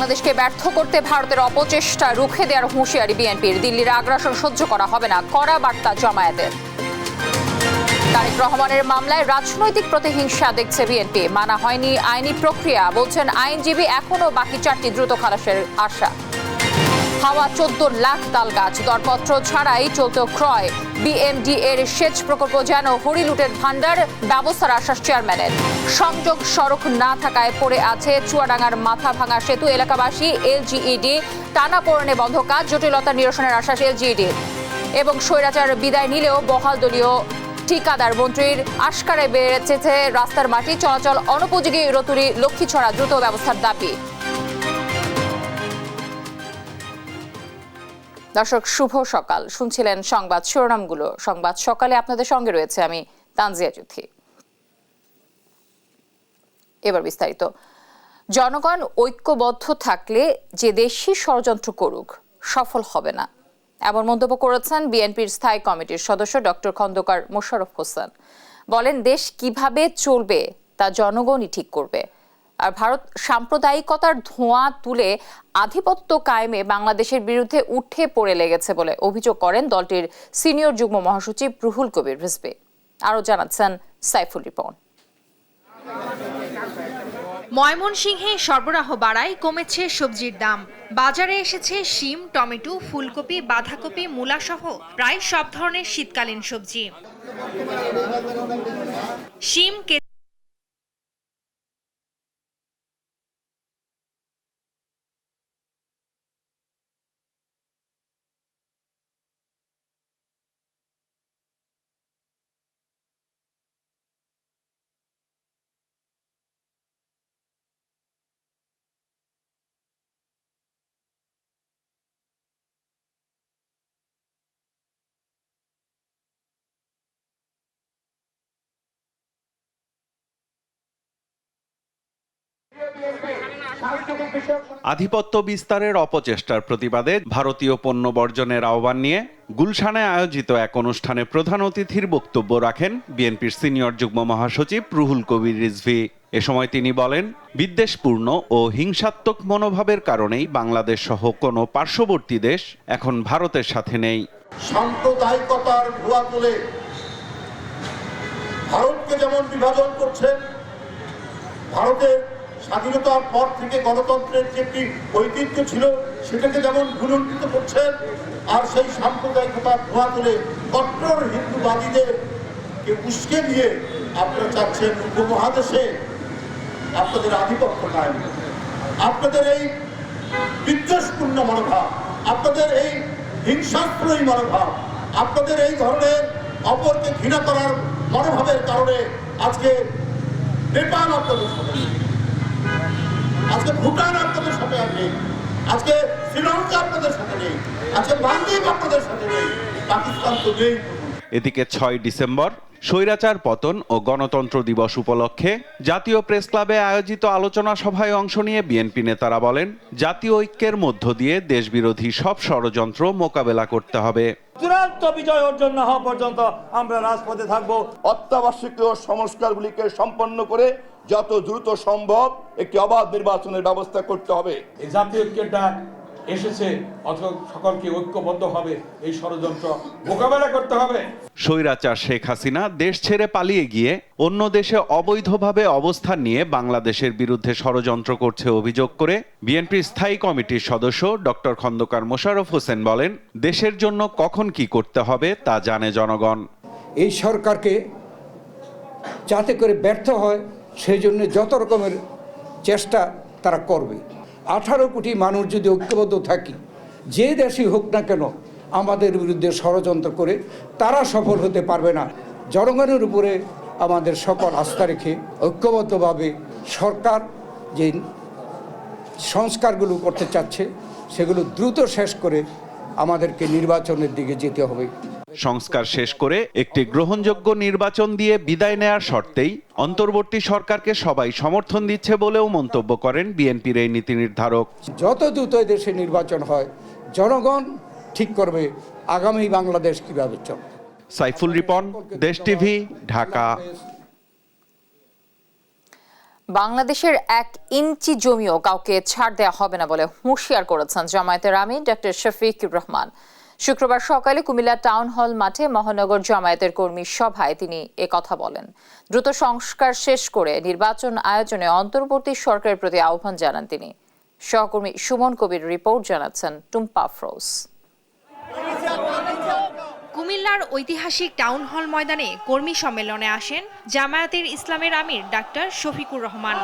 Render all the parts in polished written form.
বাংলাদেশকে ব্যর্থ করতে ভারতের অপচেষ্টা রুখে দেওয়ার হুঁশিয়ারি বিএনপির। দিল্লির আগ্রাসন সহ্য করা হবে না, কড়া বার্তা জামায়াতের। তারেক রহমানের মামলায় রাজনৈতিক প্রতিহিংসা দেখছে বিএনপি। মানা হয়নি আইনি প্রক্রিয়া, বলছেন আইনজীবী। এখনো বাকি 4টি দ্রুত খালাসের আশা। হাওয়া 14 লাখ তাল গাছ, দরপত্র ছাড়াই চলত ক্রয়। বিএমডি এর সেচ প্রকল্প যেন হরিলুটের ভান্ডার, ব্যবস্থার আশ্বাস চেয়ারম্যানের। সংযোগ সড়ক না থাকায় পড়ে আছে চুয়াডাঙ্গার মাথা ভাঙা সেতু। এলাকাবাসী এলজিইডি টানাপোড়েনে বন্ধ কাজ, জটিলতা নিরসনের আশ্বাস এলজিইডি। এবং স্বৈরাচার বিদায় নিলেও বহাল দলীয় ঠিকাদার মন্ত্রীর আশকারায় বেড়েছে রাস্তার মাটি। চলাচল অনুপযোগী রতুরি লক্ষ্মীছড়া, দ্রুত ব্যবস্থার দাবি। দর্শক, শুভ সকাল। শুনছিলেন সংবাদ শিরোনামগুলো। সংবাদ সকালে আপনাদের সঙ্গে রয়েছে আমি তানজিয়া চৌধুরী। এবার বিস্তারিত। জনগণ ঐক্যবদ্ধ থাকলে যে দেশই ষড়যন্ত্র করুক সফল হবে না, এমন মন্তব্য করেছেন বিএনপির স্থায়ী কমিটির সদস্য ডক্টর খন্দকার মোশাররফ হোসেন। বলেন, দেশ কিভাবে চলবে তা জনগণই ঠিক করবে। আর ভারত সাম্প্রদায়িকতার ধোঁয়া তুলে আধিপত্য কায়েমে বাংলাদেশের বিরুদ্ধে উঠে পড়ে লেগেছে বলে অভিযোগ করেন দলটির সিনিয়র যুগ্ম মহাসচিব রুহুল কবির রিজভী। আরও জানাচ্ছেন সাইফুল রিপন। ময়মনসিংহে সরবরাহ বাড়ায় কমেছে সবজির দাম। বাজারে এসেছে শিম, টমেটো, ফুলকপি, বাঁধাকপি, মূলা সহ প্রায় সব ধরনের শীতকালীন সবজি। শিম আধিপত্য বিস্তারের অপচেষ্টার প্রতিবাদে ভারতীয় পণ্য বর্জনের আহ্বান নিয়ে গুলশানে আয়োজিত এক অনুষ্ঠানে প্রধান অতিথির বক্তব্য রাখেন বিএনপির সিনিয়র যুগ্ম মহাসচিব রুহুল কবির রিজভী। এ সময় তিনি বলেন, বিদ্বেষপূর্ণ ও হিংসাত্মক মনোভাবের কারণেই বাংলাদেশ সহ কোনো পার্শ্ববর্তী দেশ এখন ভারতের সাথে নেই। সাম্প্রদায়িকতার ধোঁয়া তুলে ভারতকে যেমন বিভাজন করছেন, ভারতের স্বাধীনতার পর থেকে গণতন্ত্রের যে একটি ঐতিহ্য ছিল সেটাকে যেমন ভুলুণ্ঠিত করছেন, আর সেই সাম্প্রদায়িকতার ধোঁয়া তুলে কট্টর হিন্দুবাদীদেরকে উস্কে দিয়ে আপনারা চাচ্ছেন উপমহাদেশে আপনাদের আধিপত্য কায়েম। আপনাদের এই বিদ্বেষপূর্ণ মনোভাব, আপনাদের এই হিংসাত্মক মনোভাব, আপনাদের এই ধরনের অপরকে ঘৃণা করার মনোভাবের কারণে আজকে নেপাল আপনাদের সাথে নেই, আজকে ভুটান আপনাদের সাথে নেই, আজকে শ্রীলঙ্কা আপনাদের সাথে নেই, আজকে মালদ্বীপ আপনাদের সাথে নেই, পাকিস্তান তো নেই। এদিকে 6 ডিসেম্বর স্বৈরাচার পতন ও গণতন্ত্র দিবস উপলক্ষে জাতীয় প্রেস ক্লাবে আয়োজিত আলোচনা সভায় অংশ নিয়ে বিএনপি নেতারা বলেন, জাতীয় ঐক্যের মধ্য দিয়ে দেশবিরোধী সব ষড়যন্ত্র মোকাবেলা করতে হবে। চূড়ান্ত বিজয় অর্জন না হওয়া পর্যন্ত আমরা রাজপথে থাকব। অত্যাবশ্যকীয় সংস্কারগুলিকে সম্পন্ন করে যত দ্রুত সম্ভব একটি অবাধ নির্বাচনের ব্যবস্থা করতে হবে। এই জাতীয় ঐক্যের ডাক এসেছে, অথবা সকলকে ঐক্যবদ্ধভাবে এই ষড়যন্ত্র মোকাবেলা করতে হবে। স্বৈরাচার শেখ হাসিনা দেশ ছেড়ে পালিয়ে গিয়ে অন্য দেশে অবৈধভাবে অবস্থান নিয়ে বাংলাদেশের বিরুদ্ধে ষড়যন্ত্র করছে অভিযোগ করে বিএনপির স্থায়ী কমিটির সদস্য ডক্টর খন্দকার মোশাররফ হোসেন বলেন, দেশের জন্য কখন কি করতে হবে তা জানে জনগণ। এই সরকারকে যাতে করে ব্যর্থ হয় সেই জন্য যত রকমের চেষ্টা তারা করবে। 18 কোটি মানুষ যদি ঐক্যবদ্ধ থাকি, যে দেশই হোক না কেন আমাদের বিরুদ্ধে ষড়যন্ত্র করে তারা সফল হতে পারবে না। জনগণের উপরে আমাদের সকল আস্থা রেখে ঐক্যবদ্ধভাবে সরকার যে সংস্কারগুলো করতে চাচ্ছে সেগুলো দ্রুত শেষ করে আমাদেরকে নির্বাচনের দিকে যেতে হবে। সংস্কার শেষ করে একটি গ্রহণযোগ্য নির্বাচন দিয়ে বিদায় নেয়ার শর্তেই অন্তর্বর্তী সরকারকে সবাই সমর্থন দিচ্ছে বলেও মন্তব্য করেন বিএনপির এই নীতি নির্ধারক। যত দ্রুত দেশে নির্বাচন হয় জনগণ ঠিক করবে আগামী বাংলাদেশ কিভাবে চলবে। সাইফুল রিপন, দেশ টিভি, ঢাকা। বাংলাদেশের 1 ইঞ্চি জমিও কাউকে ছাড় দেওয়া হবে না বলে হুঁশিয়ার করেছেন জামায়াতের আমির ডক্টর শফিকুর রহমান। শুক্রবার সকালে কুমিল্লা টাউন হল মাঠে মহানগর জামায়াতের কর্মী সভায় তিনি কথা বলেন। দ্রুত সংস্কার শেষ করে নির্বাচন আয়োজনে অন্তর্বর্তী সরকারের প্রতি আহ্বান জানান তিনি। সহকর্মী সুমন কবির রিপোর্ট জানাচ্ছেন টুম্পা আফরোজ। কুমিল্লার ঐতিহাসিক টাউন হল ময়দানে কর্মী সম্মেলনে আসেন জামায়াতের ইসলামের আমির ডাক্তার শফিকুর রহমান।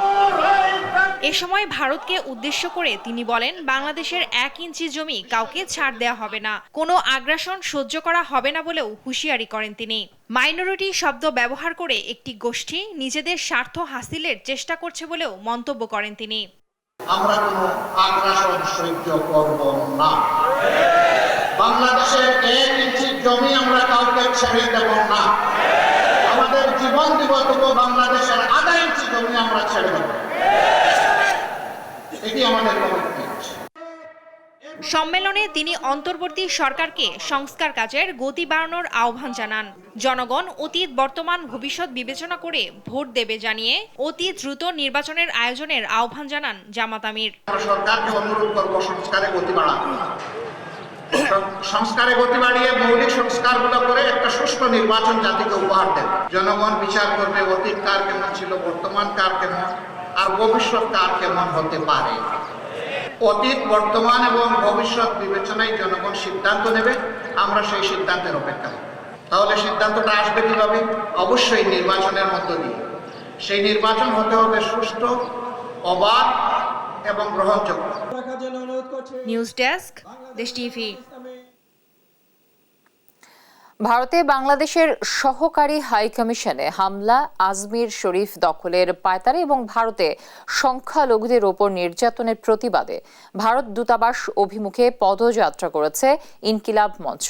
এ সময় ভারতকে উদ্দেশ্য করে তিনি বলেন, বাংলাদেশের 1 ইঞ্চি জমি কাউকে ছাড় দেওয়া হবে না, কোনো আগ্রাসন সহ্য করা হবে না বলেও হুঁশিয়ারি করেন তিনি। মাইনরিটি শব্দ ব্যবহার করে একটি গোষ্ঠী নিজেদের স্বার্থ হাসিলের চেষ্টা করছে বলেও মন্তব্য করেন তিনি। আমরা কোনো আগ্রাসন সহ্য করব না। বাংলাদেশের 1 ইঞ্চি জমি আমরা কাউকে ছেড়ে দেব না। আমাদের জীবন দিব, তবু বাংলাদেশের 1/2 ইঞ্চি জমি আমরা ছেড়ে দেব। এটি আমাদের কমিটমেন্ট। সম্মেলনে তিনি অন্তর্বর্তী সরকারকে সংস্কার কাজের গতি বাড়ানোর আহ্বান জানান। জনগণ অতীত, বর্তমান, ভবিষ্যৎ বিবেচনা করে ভোট দেবে জানিয়ে অতি দ্রুত নির্বাচনের আয়োজনের আহ্বান জানান জামাত আমির। সরকারকে অনুরোধ করব সংস্কারে গতি বাড়াতে। সংস্কারে গতি বাড়িয়ে মৌলিক সংস্কারগুলো করে একটা সুষ্ঠু নির্বাচন জাতিকে উপহার দেবে। জনগণ বিচার করবে অতীত কার কেমন ছিল, বর্তমান কার কেমন, আর ভবিষ্যৎ কার কেমন হতে পারে। অতীত, বর্তমান এবং ভবিষ্যৎ বিবেচনায় জনগণ সিদ্ধান্ত নেবে। আমরা সেই সিদ্ধান্তের অপেক্ষা করব। তাহলে সিদ্ধান্তটা আসবে কিভাবে? অবশ্যই নির্বাচনের মধ্য দিয়ে। সেই নির্বাচন হতে হবে সুষ্ঠু, অবাধ এবং গ্রহণযোগ্য। নিউজ ডেস্ক, দেশ টিভি। ভারতে বাংলাদেশের সহকারী হাই কমিশনে হামলা, আজমির শরীফ দখলের পায়তারা এবং ভারতে সংখ্যালঘুদের ওপর নির্যাতনের প্রতিবাদে ভারত দূতাবাস অভিমুখে পদযাত্রা করেছে ইনকিলাব মঞ্চ।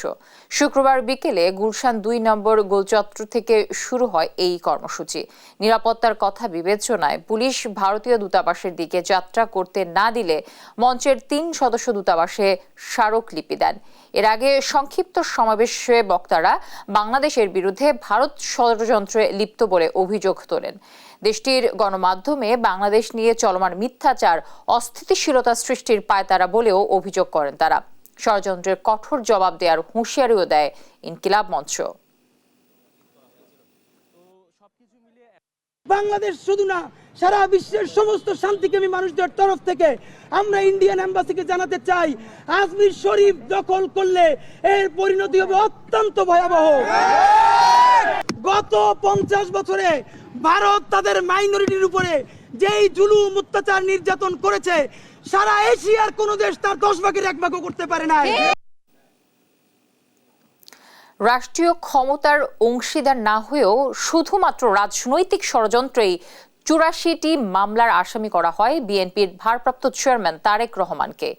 শুক্রবার বিকেলে গুলশান 2 নম্বর গোলচত্বর থেকে শুরু হয় এই কর্মসূচি। নিরাপত্তার কথা বিবেচনায় পুলিশ ভারতীয় দূতাবাসের দিকে যাত্রা করতে না দিলে মঞ্চের 3 সদস্য দূতাবাসে স্মারকলিপি দেন। এর আগে সংক্ষিপ্ত সমাবেশে বক্তারা বাংলাদেশের বিরুদ্ধে ভারত ষড়যন্ত্রে লিপ্ত বলে অভিযোগ তোলেন। দেশটির গণমাধ্যমে বাংলাদেশ নিয়ে চলমান মিথ্যাচার অস্থিতিশীলতা সৃষ্টির পায়তারা বলেও অভিযোগ করেন তারা। ষড়যন্ত্রের কঠোর জবাব দেওয়ার হুঁশিয়ারিও দেয় ইনকিলাব মঞ্চ। বাংলাদেশ শুধু না, সারা বিশ্বের সমস্ত শান্তিকামী মানুষদের তরফ থেকে আমরা ইন্ডিয়ান এম্বাসিকে জানাতে চাই, আজমির শরীফ দখল করলে এর পরিণতি হবে অত্যন্ত ভয়াবহ। গত 50 বছরে ভারত তাদের মাইনরিটির উপরে যেই জুলুম, অত্যাচার, নির্যাতন করেছে, সারা এশিয়ার কোন দেশ তার 10 ভাগের 1 ভাগও করতে পারে না। রাষ্ট্রীয় ক্ষমতার অংশীদার না হয়েও শুধুমাত্র রাজনৈতিক ষড়যন্ত্রেই 84টি মামলার আসামি করা হয় বিএনপির ভারপ্রাপ্ত চেয়ারম্যান তারেক রহমানকে।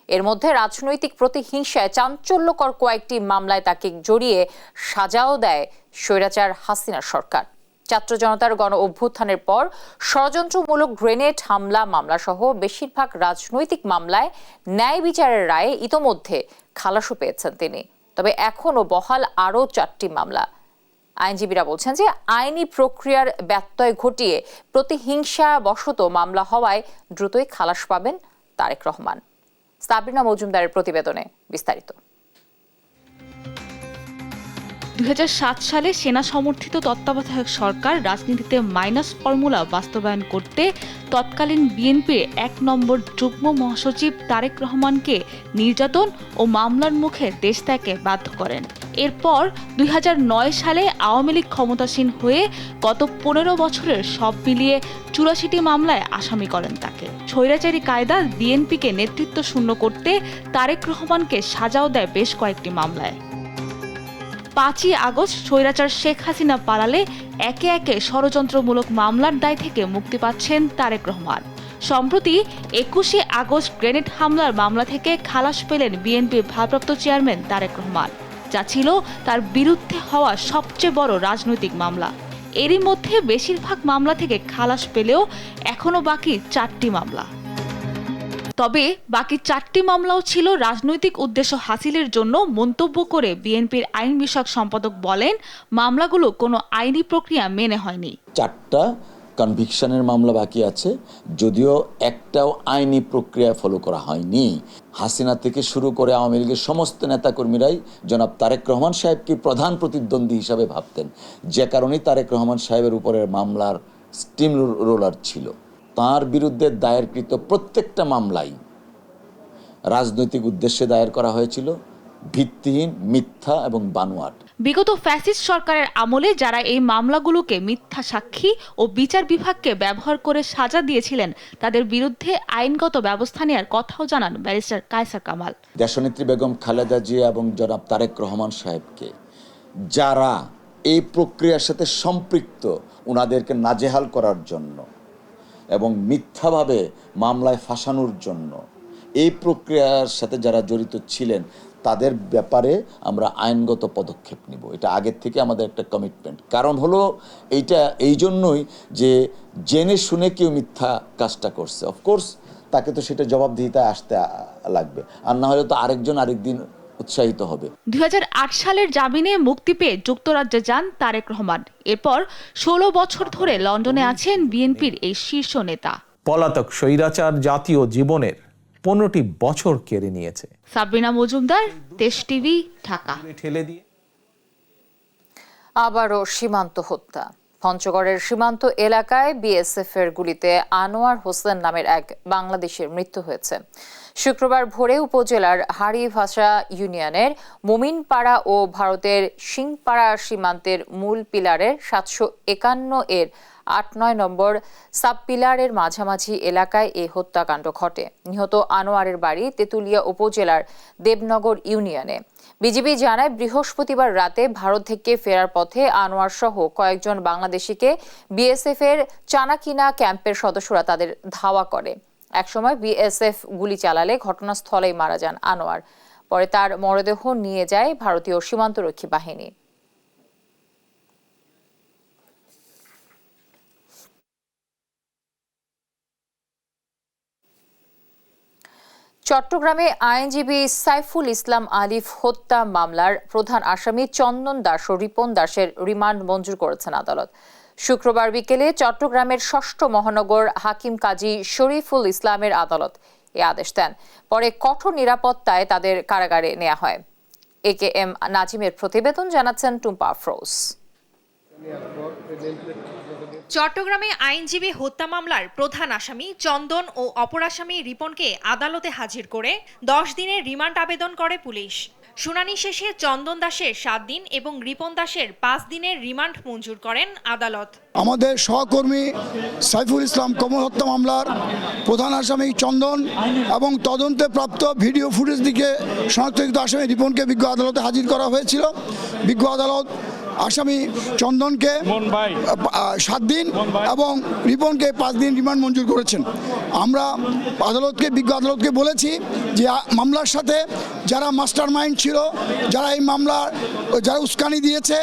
এর মধ্যে রাজনৈতিক প্রতিহিংসায় চাঞ্চল্যকর কয়েকটি মামলায় তাকে জড়িয়ে সাজাও দেয় স্বৈরাচার হাসিনা সরকার। ছাত্র জনতার গণ অভ্যুত্থানের পর ষড়যন্ত্রমূলক গ্রেনেড হামলা মামলাসহ বেশিরভাগ রাজনৈতিক মামলায় ন্যায় বিচারের রায়ে ইতোমধ্যে খালাসও পেয়েছেন তিনি। তবে এখনও বহাল আরও 4টি মামলা। আইনজীবীরা বলছেন যে আইনি প্রক্রিয়ার ব্যত্যয় ঘটিয়ে প্রতিহিংসা বশত মামলা হওয়ায় দ্রুতই খালাস পাবেন তারেক রহমান। সাবরিনা মজুমদারের প্রতিবেদনে বিস্তারিত। 2007 সালে সেনা সমর্থিত তত্ত্বাবধায়ক সরকার রাজনীতিতে মাইনাস ফর্মুলা বাস্তবায়ন করতে তৎকালীন বিএনপির 1 নম্বর যুগ্ম মহাসচিব তারেক রহমানকে নির্যাতন ও মামলার মুখে দেশ ত্যাগে বাধ্য করেন। এরপর 2009 সালে আওয়ামী লীগ ক্ষমতাসীন হয়ে গত 15 বছরের সব মিলিয়ে 84টি মামলায় আসামি করেন তাকে। স্বৈরাচারী কায়দা বিএনপিকে নেতৃত্ব শূন্য করতে তারেক রহমানকে সাজাও দেয় বেশ কয়েকটি মামলায়। 5ই আগস্ট স্বৈরাচার শেখ হাসিনা পালালে একে একে ষড়যন্ত্রমূলক মামলার দায় থেকে মুক্তি পাচ্ছেন তারেক রহমান। সম্প্রতি 21শে আগস্ট গ্রেনেড হামলার মামলা থেকে খালাস পেলেন বিএনপির ভারপ্রাপ্ত চেয়ারম্যান তারেক রহমান, যা ছিল তার বিরুদ্ধে হওয়া সবচেয়ে বড় রাজনৈতিক মামলা। এরই মধ্যে বেশিরভাগ মামলা থেকে খালাস পেলেও এখনো বাকি 4টি মামলা। তবে বাকি 4টি মামলাও ছিল রাজনৈতিক উদ্দেশ্য হাসিলের জন্য মন্তব্য করে বিএনপির আইন বিষয়ক সম্পাদক বলেন, মামলাগুলো কোনো আইনি প্রক্রিয়া মেনে হয়নি। 4টা কনভিকশনের মামলা বাকি আছে, যদিও একটাও আইনি প্রক্রিয়া ফলো করা হয়নি। হাসিনা থেকে শুরু করে আওয়ামী লীগের সমস্ত নেতাকর্মীরাই জনাব তারেক রহমান সাহেবকে প্রধান প্রতিদ্বন্দ্বী হিসাবে ভাবতেন, যে কারণেই তারেক রহমান সাহেবের উপরের মামলার স্টিম রোলার ছিল। তার বিরুদ্ধে দায়েরকৃত প্রত্যেকটা মামলাই রাজনৈতিক উদ্দেশ্যে দায়ের করা হয়েছিল, ভিত্তিহীন, মিথ্যা এবং বানোয়াট। বিগত ফ্যাসিস্ট সরকারের আমলে যারা এই মামলাগুলোকে মিথ্যা সাক্ষী ও বিচার বিভাগকে ব্যবহার করে সাজা দিয়েছিলেন, তাদের বিরুদ্ধে আইনগত ব্যবস্থা নেওয়ার কথাও জানান ব্যারিস্টার কায়সার কামাল। দেশনেত্রী বেগম খালেদা জিয়া এবং জনাব তারেক রহমান সাহেবকে যারা এই প্রক্রিয়ার সাথে সম্পৃক্ত, ওনাদেরকে নাজেহাল করার জন্য এবং মিথ্যাভাবে মামলায় ফাঁসানোর জন্য এই প্রক্রিয়ার সাথে যারা জড়িত ছিলেন, তাদের ব্যাপারে আমরা আইনগত পদক্ষেপ নিব। এটা আগের থেকে আমাদের একটা কমিটমেন্ট। কারণ হলো এইটা এই জন্যই যে জেনে শুনে কেউ মিথ্যা কাজটা করছে, অফকোর্স তাকে তো সেটা জবাবদিহিতায় আসতে লাগবে, আর না হলে তো আরেকজন আরেকদিন উৎসাহিত হবে। 2008 সালের জামিনে মুক্তি পেয়ে যুক্তরাজ্যে যান তারেক রহমান। এরপর 16 বছর ধরে লন্ডনে আছেন বিএনপির এই শীর্ষ নেতা। পলাতক স্বৈরাচার জাতীয় জীবনের 15টি বছর কেড়ে নিয়েছে। সাবরিনা মজুমদার, দেশ টিভি, ঢাকা। ঠেলে দিয়ে আবারও সীমান্ত হত্যা। পঞ্চগড়ের সীমান্ত এলাকায় বিএসএফ এর গুলিতে আনোয়ার হোসেন নামের এক বাংলাদেশের মৃত্যু হয়েছে। শুক্রবার ভোরে উপজেলার হাড়িভাষা ইউনিয়নের মোমিনপাড়া ও ভারতের সিংপাড়া সীমান্তের মূল পিলারের 751 এর 8-9 নম্বর সাব পিলারের মাঝামাঝি এলাকায় এই হত্যাকাণ্ড ঘটে। নিহত আনোয়ারের বাড়ি তেঁতুলিয়া উপজেলার দেবনগর ইউনিয়নে। বিজিবি জানায়, বৃহস্পতিবার রাতে ভারত থেকে ফেরার পথে আনোয়ার সহ কয়েকজন বাংলাদেশিকে বিএসএফ এর চানাকিনা ক্যাম্পের সদস্যরা তাদের ধাওয়া করে। একসময় বিএসএফ গুলি চালালে ঘটনাস্থলেই মারা যান আনোয়ার। পরে তার মরদেহ নিয়ে যায় ভারতীয় সীমান্তরক্ষী বাহিনী। চট্টগ্রামে আইনজীবী সাইফুল ইসলাম আলিফ হত্যা মামলার প্রধান আসামি চন্দন দাস ও রিপন দাসের রিমান্ড মঞ্জুর করেছেন আদালত। শুক্রবার বিকেলে চট্টগ্রামের 6ষ্ঠ মহানগর হাকিম কাজী শরীফুল ইসলামের আদালত এ আদেশ দেন। পরে কঠোর নিরাপত্তায় তাদের কারাগারে নেওয়া হয়। AKM নাজিমের প্রতিবেদন, জানাচ্ছেন টুম্পা আফরোজ। চট্টগ্রামে আইনজীবী হত্যা মামলার প্রধান আসামি চন্দন ও অপর আসামি রিপনকে আদালতে হাজির করে 10 দিনের রিমান্ড আবেদন করে পুলিশ। শুনানি শেষে চন্দন দাসের 7 দিন এবং রিপন দাসের 5 দিনের রিমান্ড মঞ্জুর করেন আদালত। আমাদের সহকর্মী সাইফুল ইসলাম কমল হত্যা মামলার প্রধান আসামি চন্দন এবং তদন্তে প্রাপ্ত ভিডিও ফুটেজ দিকে শনাক্তকৃত আসামি রিপনকে বিজ্ঞ আদালতে হাজির করা হয়েছিল। বিজ্ঞ আদালত আসামি চন্দনকে 7 দিন এবং রিপনকে 5 দিন রিমান্ড মঞ্জুর করেছেন। আমরা বিজ্ঞ আদালতকে বলেছি যে মামলার সাথে যারা মাস্টার মাইন্ড ছিল, যারা এই মামলার যারা উস্কানি দিয়েছে,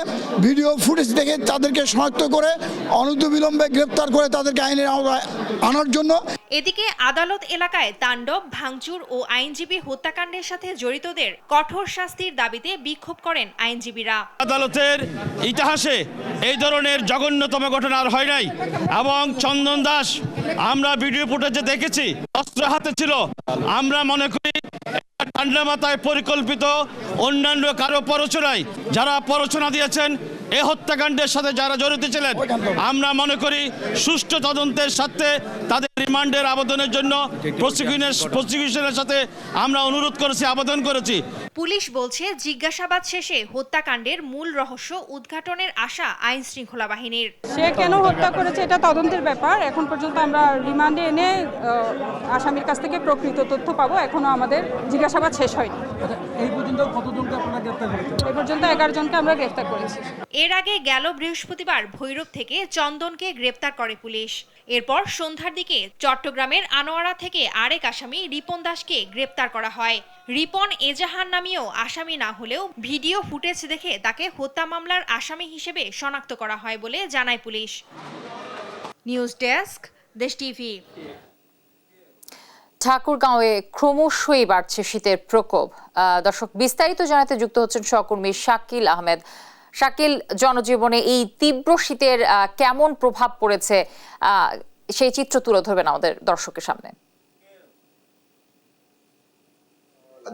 ভিডিও ফুটেজ দেখে তাদেরকে শনাক্ত করে অনতিবিলম্বে গ্রেপ্তার করে তাদেরকে আইনের আওতায় আনার জন্য। এদিকে আদালত এলাকায় তাণ্ডব, ভাঙচুর ও আইনজীবী হত্যাকাণ্ডের সাথে জড়িতদের কঠোর শাস্তির দাবিতে বিক্ষোভ করেন আইনজীবীরা। আদালতের ইতিহাসে এই ধরনের জঘন্যতম ঘটনা আর হয় নাই এবং চন্দন দাস আমরা ভিডিও ফুটেজে দেখেছি অস্ত্র হাতে ছিল। আমরা মনে করি ঠান্ডা মাথায় পরিকল্পিত অন্যান্য কারো প্ররোচনায় যারা প্ররোচনা দিয়েছেন এই হত্যাকাণ্ডের সাথে যারা জড়িত ছিলেন, আমরা মনে করি সুষ্ঠু তদন্তের সাথে তাদের রিমান্ডের আবেদনের জন্য প্রসিকিউশনের সাথে আমরা অনুরোধ করেছি, আবেদন করেছি। পুলিশ বলছে জিজ্ঞাসাবাদ শেষে হত্যাকাণ্ডের মূল রহস্য উদ্ঘাটনের আশা আইন শৃঙ্খলা বাহিনীর। সে কেন হত্যা করেছে এটা তদন্তের ব্যাপার। এখন পর্যন্ত আমরা রিমান্ডে এনে আসামির কাছ থেকে প্রকৃত তথ্য পাবো। এখনো আমাদের জিজ্ঞাসাবাদ শেষ হয়নি। এই পর্যন্ত কতজনকে আপনারা গ্রেফতার করেছেন? এই পর্যন্ত 11 জনকে আমরা গ্রেফতার করেছি। এর আগে গেল বৃহস্পতিবার ভৈরব থেকে চন্দনকে গ্রেপ্তার করে পুলিশ। এরপর সন্ধ্যার দিকে চট্টগ্রামের আনোয়ারা থেকে আরেক আসামি রিপন দাসকে গ্রেপ্তার করা হয়। রিপন এজাহার নামীয় আসামি না হলেও ভিডিও ফুটেজ দেখে তাকে হত্যা মামলার আসামি হিসেবে শনাক্ত করা হয় বলে জানায় পুলিশ। নিউজ ডেস্ক, দেশ টিভি। ঠাকুরগাঁওয়ে ক্রমশই বাড়ছে শীতের প্রকোপ। দর্শক, বিস্তারিত জানাতে যুক্ত হচ্ছেন সহকর্মী শাকিল আহমেদ। শাকিল, জনজীবনে এই তীব্র শীতের কেমন প্রভাব পড়েছে সেই চিত্র তুলে ধরবেন আমাদের দর্শকের সামনে।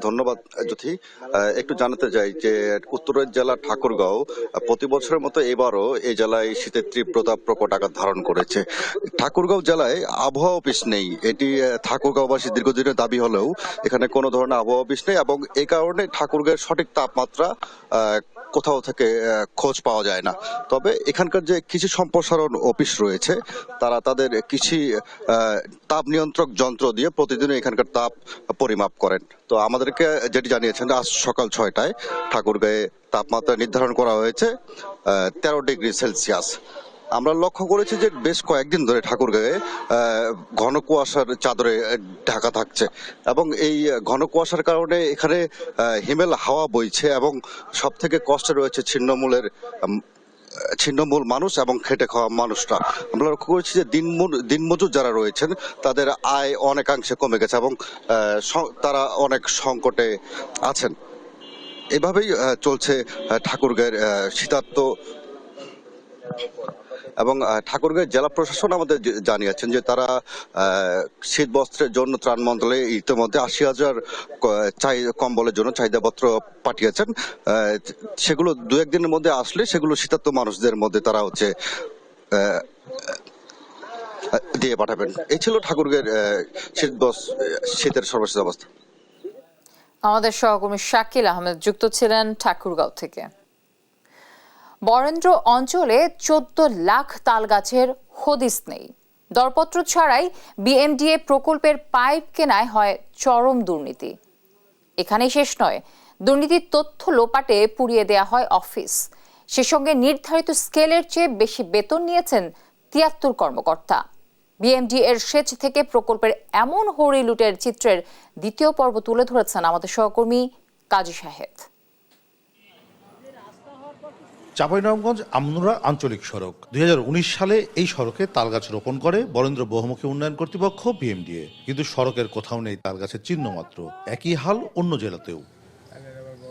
ধন্যবাদ জ্যোতি। একটু জানাতে চাই যে উত্তরের জেলা ঠাকুরগাঁও প্রতি বছরের মতো এবারও এই জেলায় শীতের তীব্রতা প্রকট আকার ধারণ করেছে। ঠাকুরগাঁও জেলায় আবহাওয়া অফিস নেই, এটি ঠাকুরগাঁওবাসী দীর্ঘদিনের দাবি হলেও এখানে কোনো ধরনের আবহাওয়া অফিস নেই এবং এই কারণে ঠাকুরগাঁওয়ের সঠিক তাপমাত্রা কোথাও থেকে খোঁজ পাওয়া যায় না। তবে এখানকার যে কৃষি সম্প্রসারণ অফিস রয়েছে তারা তাদের কৃষি তাপ নিয়ন্ত্রক যন্ত্র দিয়ে প্রতিদিন এখানকার তাপ পরিমাপ করেন। তো আমাদেরকে যেটি জানিয়েছেন আজ সকাল 6টায় ঠাকুরগাঁয়ে তাপমাত্রা নির্ধারণ করা হয়েছে 13 ডিগ্রি সেলসিয়াস। আমরা লক্ষ্য করেছি যে বেশ কয়েকদিন ধরে ঠাকুরগাঁয়ে ঘন কুয়াশার চাদরে ঢাকা থাকছে এবং এই ঘন কুয়াশার কারণে এখানে হিমেল হাওয়া বইছে এবং সব থেকে কষ্টে রয়েছে ছিন্নমূল মানুষ এবং খেটে খাওয়া মানুষরা। আমরা লক্ষ্য করেছি যে দিনমজুর যারা রয়েছেন তাদের আয় অনেকাংশে কমে গেছে এবং তারা অনেক সংকটে আছেন। এভাবেই চলছে ঠাকুরগাঁয়ের শীতার্ত এবং ঠাকুরগাঁও জেলা প্রশাসন আমাদের জানিয়েছেন যে তারা শীত বস্ত্রের জন্য ত্রাণ মন্ত্রণালয়ে ইতিমধ্যে 80,000 কম্বলের জন্য চাহিদাপত্র পাঠিয়েছেন। সেগুলো 2-1 দিনের মধ্যে আসলে সেগুলো শীতার্ত মানুষদের মধ্যে তারা দিয়ে পাঠাবেন। এই ছিল ঠাকুরগাঁয়ের শীতের সর্বশেষ অবস্থা। আমাদের সহকর্মী শাকিল আহমেদ যুক্ত ছিলেন ঠাকুরগাঁও থেকে। বরেন্দ্র অঞ্চলে 14 লাখ তাল গাছের হদিস নেই। দরপত্র ছাড়াই বিএমডিএ প্রকল্পের পাইপ কেনায় হয় চরম দুর্নীতি। এখানেই শেষ নয়, দুর্নীতির তথ্য লোপাটে পুড়িয়ে দেয়া হয় অফিস। সে সঙ্গে নির্ধারিত স্কেলের চেয়ে বেশি বেতন নিয়েছেন 73 কর্মকর্তা। বিএমডিএ এর সেচ থেকে প্রকল্পের এমন হরি লুটের চিত্রের দ্বিতীয় পর্ব তুলে ধরেছেন আমাদের সহকর্মী কাজী শাহেদ। চাঁপাইনবাবগঞ্জ আমনুরা আঞ্চলিক সড়ক 2019 সালে এই সড়কে তালগাছ রোপণ করে বরেন্দ্র বহুমুখী উন্নয়ন কর্তৃপক্ষ বিএমডিএ, কিন্তু সড়কের কোথাও নেই তালগাছের চিহ্ন মাত্র। একই হাল অন্য জেলাতেও।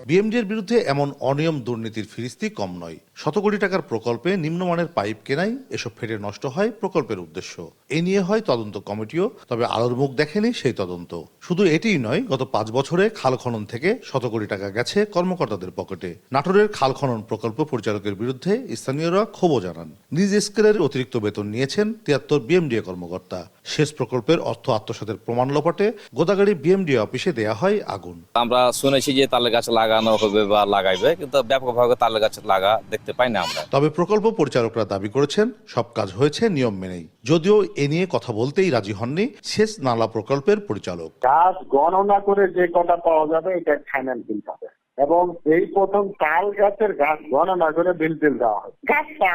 বিএমডিএর বিরুদ্ধে এমন অনিয়ম দুর্নীতির ফিরিস্তি কম নয়। শত কোটি টাকার প্রকল্পে নিম্নমানের পাইপ কেনায় এসব ফেটে নষ্ট হয় প্রকল্পের উদ্দেশ্য। এ নিয়ে হয় তদন্ত কমিটিও, তবে আলোর মুখ দেখেনি সেই তদন্ত। শুধু এটিই নয়, গত 5 বছরে খাল খনন থেকে শত কোটি টাকা গেছে কর্মকর্তাদের পকেটে। নাটোরের খাল খনন প্রকল্প পরিচালকের বিরুদ্ধে স্থানীয়রা ক্ষোভ জানান। নিজ স্কেলের অতিরিক্ত বেতন নিয়েছেন 73 বিএমডিএ কর্মকর্তা। শেষ প্রকল্পের অর্থ আত্মসাতের প্রমাণ লোপাটে গোদাগাড়ি বিএমডিএ অফিসে দেয়া হয় আগুন। আমরা শুনেছি যে তাল গাছ লাগানো হবে বা লাগাইবে, কিন্তু ব্যাপকভাবে তাল গাছ লাগা দেখতে পাই না আমরা। তবে প্রকল্প পরিচালকরা দাবি করেছেন সব কাজ হয়েছে নিয়ম মেনেই, যদিও এ নিয়ে কথা বলতেই রাজি হননি শেষ নালা প্রকল্পের পরিচালক। কাজ গণনা করে যে কটা পাওয়া যাবে এটা ফাইনাল বিল পাবে এবং এই প্রথম তাল গাছের গাছ গণনা করে বিল দেওয়া হয়। গাছটা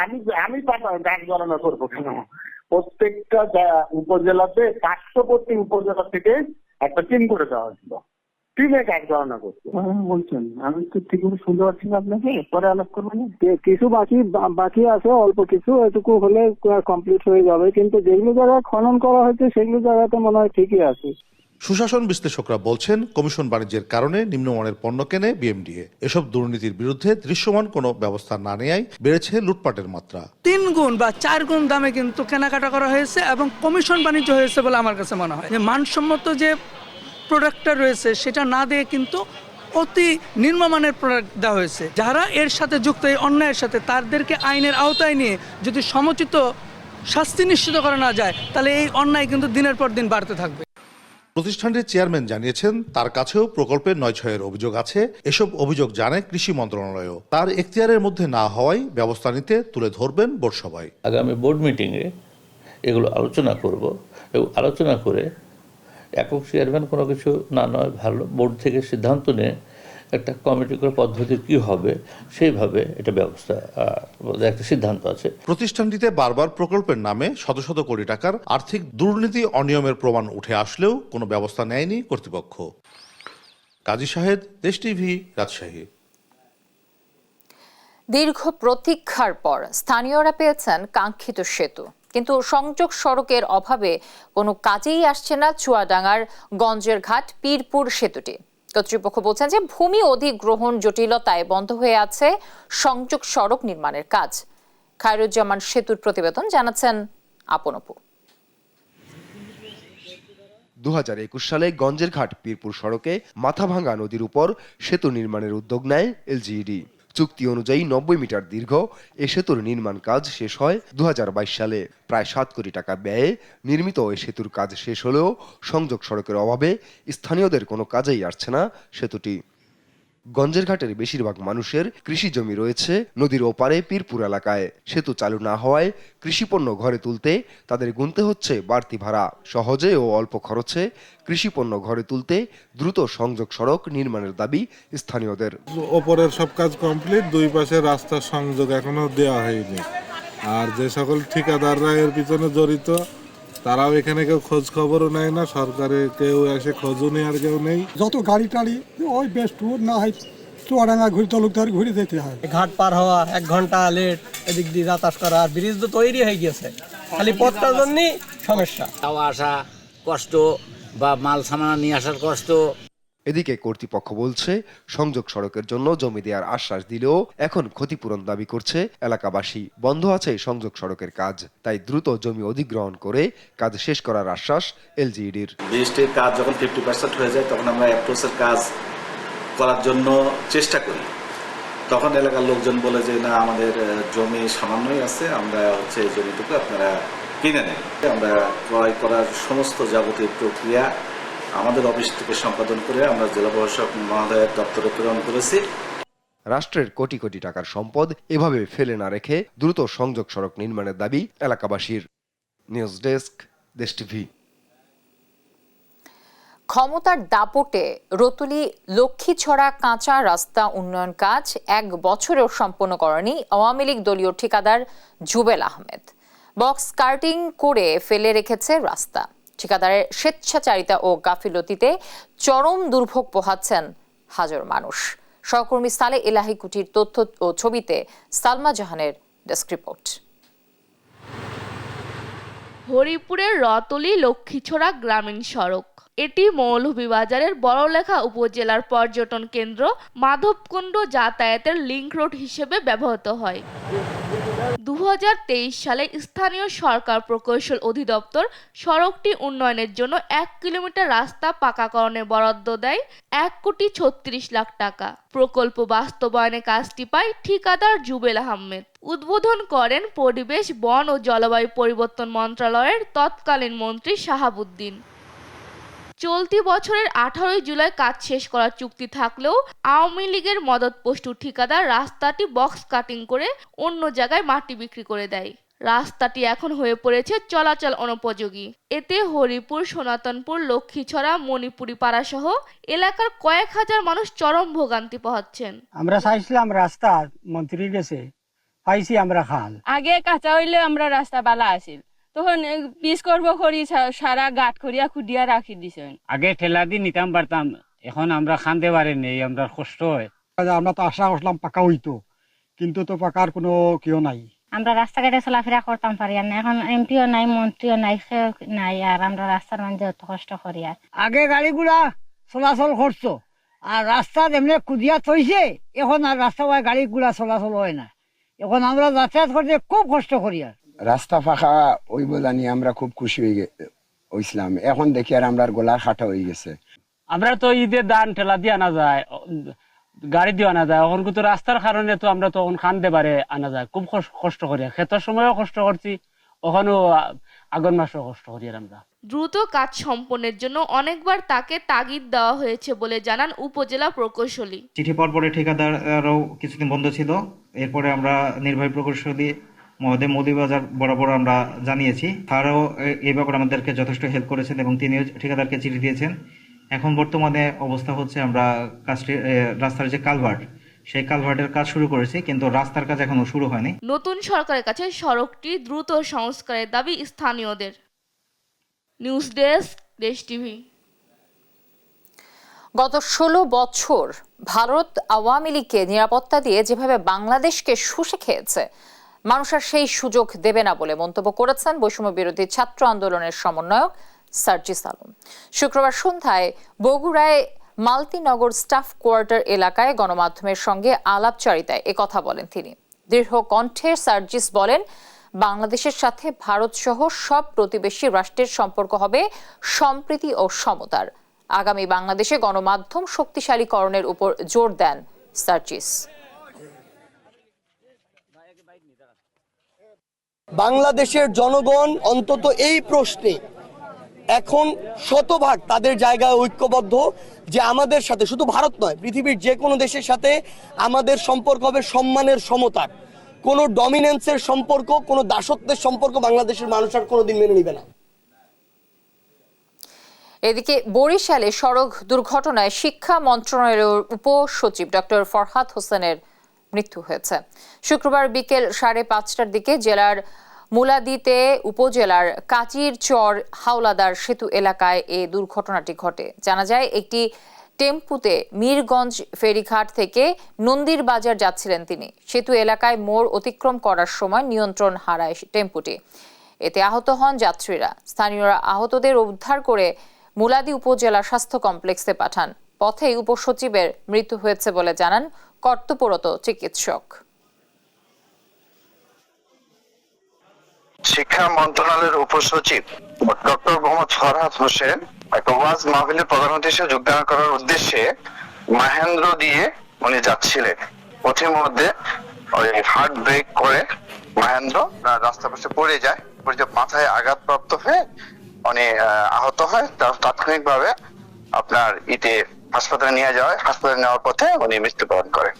আমি গাছ গণনা করবো কেন? প্রত্যেকটা উপজেলাতে 500 উপজেলা থেকে একটা টিম করে দেওয়া হয়েছিল। টিমে কাজ গণনা করছে বলছেন। আমি তো ঠিক করে শুনতে পাচ্ছি না আপনাকে, পরে আলাপ করবেন। কিছু বাকি আছে, অল্প কিছু, এটুকু হলে কমপ্লিট হয়ে যাবে, কিন্তু যেগুলো জায়গায় খনন করা হয়েছে সেগুলো জায়গাতে মনে হয় ঠিকই আছে। সুশাসন বিশ্লেষকরা বলছেন কমিশন বাণিজ্যের কারণে নিম্নমানের পণ্য কেনে বিএমডিএ। এসব দুর্নীতির বিরুদ্ধে দৃশ্যমান কোনো ব্যবস্থা না নেয়ায় বেড়েছে লুটপাটের মাত্রা। 3 গুণ বা 4 গুণ দামে কিন্তু কেনাকাটা করা হয়েছে এবং কমিশন বাণিজ্য হয়েছে বলে আমার কাছে মনে হয়। যে মানসম্মত যে প্রোডাক্টটা রয়েছে সেটা না দিয়ে কিন্তু অতি নিম্নমানের প্রোডাক্ট দেওয়া হয়েছে। যারা এর সাথে যুক্ত, এই অন্যায়ের সাথে, তাদেরকে আইনের আওতায় নিয়ে যদি সমুচিত শাস্তি নিশ্চিত করা না যায় তাহলে এই অন্যায় কিন্তু দিনের পর দিন বাড়তে থাকবে। প্রতিষ্ঠানটির চেয়ারম্যান জানিয়েছেন তার কাছেও প্রকল্পের 9/6 অভিযোগ আছে। এসব অভিযোগ জানে কৃষি মন্ত্রণালয়ও। তার এখতিয়ারের মধ্যে না হওয়ায় ব্যবস্থা নিতে তুলে ধরবেন বোর্ড সভায়। আগামী বোর্ড মিটিংয়ে এগুলো আলোচনা করব এবং আলোচনা করে একক চেয়ারম্যান কোনো কিছু না নয় ভালো, বোর্ড থেকে সিদ্ধান্ত নিয়ে একটা কমিটি করে পদ্ধতি কি হবে সেইভাবে এটা ব্যবস্থা একটা সিদ্ধান্ত আছে। প্রতিষ্ঠানটিতে বারবার প্রকল্পের নামে শত শত কোটি টাকার আর্থিক দুর্নীতি অনিয়মের প্রমাণ উঠে আসলেও কোনো ব্যবস্থা নেয়নি কর্তৃপক্ষ। কাজী শাহেদ, দেশ টিভি, রাজশাহী। দীর্ঘ প্রতীক্ষার পর স্থানীয়রা পেয়েছেন কাঙ্ক্ষিত সেতু, কিন্তু সংযোগ সড়কের অভাবে কোনো কাজেই আসছে না চুয়াডাঙ্গার গঞ্জের ঘাট পীরপুর সেতুটি। কর্তৃপক্ষ বলছেন যে ভূমি অধিগ্রহণ জটিলতায় বন্ধ হয়ে আছে সংযোগ সড়ক নির্মাণের কাজ। খায়রুজ্জামান সেতুর প্রতিবেদন, জানাচ্ছেন আপন আপু। 2021 সালে গঞ্জের ঘাট পীরপুর সড়কে মাথাভাঙ্গা নদীর উপর সেতু নির্মাণের উদ্যোগ নেয় এলজিইডি। চুক্তি অনুযায়ী 90 মিটার দীর্ঘ এ সেতুর নির্মাণ কাজ শেষ হয় 2022 সালে। প্রায় 7 কোটি টাকা ব্যয়ে নির্মিত এই সেতুর কাজ শেষ হলেও সংযোগ সড়কের অভাবে স্থানীয়দের কোনো কাজেই আসছে না সেতুটি। গঞ্জের ঘাটের বেশিরভাগ মানুষের কৃষি জমি রয়েছে নদীর ওপারে পীরপুর এলাকায়। সেতু চালু না হওয়ায় কৃষিপণ্য ঘরে তুলতে তাদের গুনতে হচ্ছে বাড়তি ভাড়া। সহজে ও অল্প খরচে কৃষিপণ্য ঘরে তুলতে দ্রুত সংযোগ সড়ক নির্মাণের দাবি স্থানীয়দের। ওপরের সব কাজ কমপ্লিট, দুই পাশে রাস্তার সংযোগ এখনো দেওয়া হয়নি। আর যে সকল ঠিকাদাররা এর পিছনে জড়িত তারাও এখানে কেউ খোঁজ খবরও নেয় না, সরকারে কেউ এসে খোঁজও নেই, আর কেউ নেই। যত গাড়ি টাড়ি ওই বেশ টুর না হয় চুয়াডাঙ্গা ঘুরে তালুকদার ঘুরে যেতে হয়। ঘাট পার হওয়া 1 ঘন্টা লেট, এদিক দিয়ে যাতায়াত করা। আর ব্রিজ তো তৈরি হয়ে গেছে, খালি পথটার জন্যই সমস্যা। যাওয়া আসা কষ্ট বা মাল সামান নিয়ে আসার কষ্ট। এদিকে কর্তৃপক্ষ বলছে সংযোগ সড়কের জন্য জমি দেওয়ার আশ্বাস দিলেও এখন ক্ষতিপূরণ দাবি করছে এলাকাবাসী। বন্ধ আছে সংযোগ সড়কের কাজ, তাই দ্রুত জমি অধিগ্রহণ করে কাজ শেষ করার আশ্বাস এলজিইডির। বৃষ্টির কাজ যখন 50% হয়ে যায় তখন আমরা অ্যাপ্রোচের কাজ করার জন্য চেষ্টা করি। তখন এলাকার লোকজন বলে যে না, আমাদের জমি সামান্যই আছে, আমরা এই জমিটুকু আপনারা কিনে নেন। আমরা ক্রয় করার সমস্ত যাবতীয় প্রক্রিয়া আমাদের অফিস থেকে সম্পাদন করে আমরা জেলা প্রশাসক মহোদয়ের দপ্তরে প্রেরণ করেছি। রাষ্ট্রের কোটি কোটি টাকার সম্পদ এভাবে ফেলে না রেখে দ্রুত সংযোগ সড়ক নির্মাণের দাবি এলাকাবাসীর। নিউজ ডেস্ক, দেশ টিভি। ক্ষমতার দাপটে রতুলি লক্ষ্মীছড়া কাঁচা রাস্তা উন্নয়ন কাজ 1 বছরেও সম্পন্ন করেনি আওয়ামী লীগ দলীয় ঠিকাদার জুবেল আহমেদ। বক্স কার্টিং করে ফেলে রেখেছে রাস্তা। ঠিকাদারের স্বেচ্ছাচারিতা ও গাফিলতিতে চরম দুর্ভোগ পোহাচ্ছেন হাজার মানুষ। সহকর্মী সালে এলাহি কুটির তথ্য ও ছবিতে সালমা জাহানের ডেস্ক রিপোর্ট। হরিপুরের রতলি লক্ষ্মীছড়া গ্রামীণ সড়ক। এটি মৌলভীবাজারের বড়লেখা উপজেলার পর্যটন কেন্দ্র মাধবকুণ্ড যাতায়াতের লিংক রোড হিসেবে ব্যবহৃত হয়। 2023 সালে স্থানীয় সরকার প্রকৌশল অধিদপ্তর সড়কটি উন্নয়নের জন্য 1 কিলোমিটার রাস্তা পাকাকরণে বরাদ্দ দেয় 1,36 লাখ টাকা। প্রকল্প বাস্তবায়নে কাজটি পায় ঠিকাদার জুবেল আহমেদ। উদ্বোধন করেন পরিবেশ, বন ও জলবায়ু পরিবর্তন মন্ত্রণালয়ের তৎকালীন মন্ত্রী শাহাবুদ্দিন। চলতি বছরের 18 জুলাই কাজ শেষ করার চুক্তি থাকলেও আওয়ামী লীগের মদতপুষ্ট ঠিকাদার রাস্তাটি বক্স কাটিং করে অন্য জায়গায় মাটি বিক্রি করে দেয়। রাস্তাটি এখন হয়ে পড়েছে চলাচল অনুপযোগী। এতে হরিপুর, সনাতনপুর, লক্ষ্মীছড়া, মণিপুরি পাড়া সহ এলাকার কয়েক হাজার মানুষ চরম ভোগান্তি পোহাচ্ছেন। আমরা চাইছিলাম রাস্তা মন্ত্রীর কাছে, পাইছি আমরা খাল। আগে কাঁচা হইলে আমরা রাস্তা বালা আছিল, তখন পিস করবো করি সারা গাঁট করিয়া খুদিয়া রাখি দিছেন। আগে ঠেলা দিয়ে নিতাম পারতাম, এখন আমরা খানতে পারিনি, আমরা কষ্ট হয়। আমরা তো আশা করলাম পাকা হইতো, কিন্তু তো পাকার কোনো কেউ নাই। আমরা রাস্তাঘাটে চলাফেরা করতাম পারি না, এখন এমপিও নাই, মন্ত্রীও নাই, নাই, আর আমরা রাস্তার মধ্যে অত কষ্ট করি। আর আগে গাড়িগুলা চলাচল করছো, আর রাস্তা এমনি খুদিয়া থইছে, এখন আর রাস্তা গাড়িগুলা চলাচল হয় না। এখন আমরা যাতায়াত করতে খুব কষ্ট করি। আর রাস্তা ফাঁকা ওই বলানি আমরা খুব খুশি হয়েছিলাম, এখন দেখি আর আমরা গোলার খাটা হয়ে গেছে। আমরা তো ঈদের দান ঠেলা দিয়ে আনা যায়, গাড়ি দিয়ে আনা যায়, এখন কিন্তু রাস্তার কারণে তো আমরা তখন খানতে পারে আনা যায়, খুব কষ্ট করি। ক্ষেতের সময়ও কষ্ট করছি, ওখানেও আগুন মাসেও কষ্ট করি। আমরা দ্রুত কাজ সম্পন্নের জন্য অনেকবার তাকে তাগিদ দেওয়া হয়েছে বলে জানান উপজেলা প্রকৌশলী। চিঠি পরপরে ঠিকাদারও কিছুদিন বন্ধ ছিল, এরপরে আমরা নির্বাহী প্রকৌশলী মহোদয় মৌলভীবাজার বরাবর আমরা জানিয়েছি। তারাও এই ব্যাপারে আমাদেরকে যথেষ্ট হেল্প করেছেন এবং তিনিও ঠিকাদারকে চিঠি দিয়েছেন। এখন বর্তমানে অবস্থা হচ্ছে আমরা কাজটি, রাস্তার যে কালভার্ট, সেই কালভার্টের কাজ শুরু করেছি, কিন্তু রাস্তার কাজ এখনো শুরু হয়নি। নতুন সরকারের কাছে সড়কটি দ্রুত সংস্কারের দাবি স্থানীয়দের। নিউজ ডেস্ক, দেশ টিভি। গত 16 বছর ভারত আওয়ামী লীগকে নিরাপত্তা দিয়ে যেভাবে বাংলাদেশকে শুষে খেয়েছে, মানুষ আর সেই সুযোগ দেবে না বলে মন্তব্য করেছেন বৈষম্য বিরোধী ছাত্র আন্দোলনের সমন্বয়ক সার্জিস আলম। শুক্রবার সন্ধ্যায় বগুড়ায় মালতীনগর স্টাফ কোয়ার্টার এলাকায় গণমাধ্যমের সঙ্গে আলাপচারিতায় একথা বলেন তিনি। দৃঢ় কণ্ঠে সার্জিস বলেন, বাংলাদেশের সাথে ভারত সহ সব প্রতিবেশী রাষ্ট্রের সম্পর্ক হবে সম্প্রীতি ও সমতার। আগামী বাংলাদেশে গণমাধ্যম শক্তিশালীকরণের উপর জোর দেন সার্জিস। বাংলাদেশের জনগণ অন্তত এই প্রশ্নে এখন শতভাগ তাদের জায়গায় ঐক্যবদ্ধ যে আমাদের সাথে শুধু ভারত নয়, পৃথিবীর যে কোনো দেশের সাথে আমাদের সম্পর্ক হবে সম্মানের, সমতার। কোনো ডমিনেন্সের সম্পর্ক, কোনো দাসত্বের সম্পর্ক বাংলাদেশের মানুষ আর কোনোদিন মেনে নিবে না। এদিকে বরিশালে সড়ক দুর্ঘটনায় শিক্ষা মন্ত্রণালয়ের উপসচিব ডক্টর ফরহাদ হোসেনের মৃত্যু হয়েছে। শুক্রবার বিকেল 5:30টার দিকে জেলার মুলাদিতে উপজেলার কাচির চর হাওলাদার সেতু এলাকায় এই দুর্ঘটনাটি ঘটে। জানা যায়, একটি টেম্পুতে মীরগঞ্জ ফেরিঘাট থেকে নন্দীর বাজার যাচ্ছিলেন তিনি। সেতু এলাকায় মোড় অতিক্রম করার সময় নিয়ন্ত্রণ হারায় টেম্পুটি। এতে আহত হন যাত্রীরা। স্থানীয়রা আহতদের উদ্ধার করে মুলাদি উপজেলা স্বাস্থ্য কমপ্লেক্সে পাঠান। পথেই উপসচিবের মৃত্যু হয়েছে বলে জানান কর্তব্যরত চিকিৎসক। শিক্ষা মন্ত্রণালয়ের উপসচিব ডক্টর মোহাম্মদ ফরহাদ হোসেন একটা ওয়াজ মাহফিলে প্রধান অতিথি হিসেবে যোগদান করার উদ্দেশ্যে মহেন্দ্র দিয়ে উনি যাচ্ছিলেন। পথের মধ্যে ওই হার্ট ব্রেক করে মহেন্দ্র রাস্তার পাশে পড়ে যায়। মাথায় আঘাতপ্রাপ্ত হয়ে উনি আহত হয়। তাৎক্ষণিকভাবে আপনার হাসপাতালে নিয়ে যাওয়া হয়। হাসপাতালে নেওয়ার পথে উনি মৃত্যুবরণ করেন।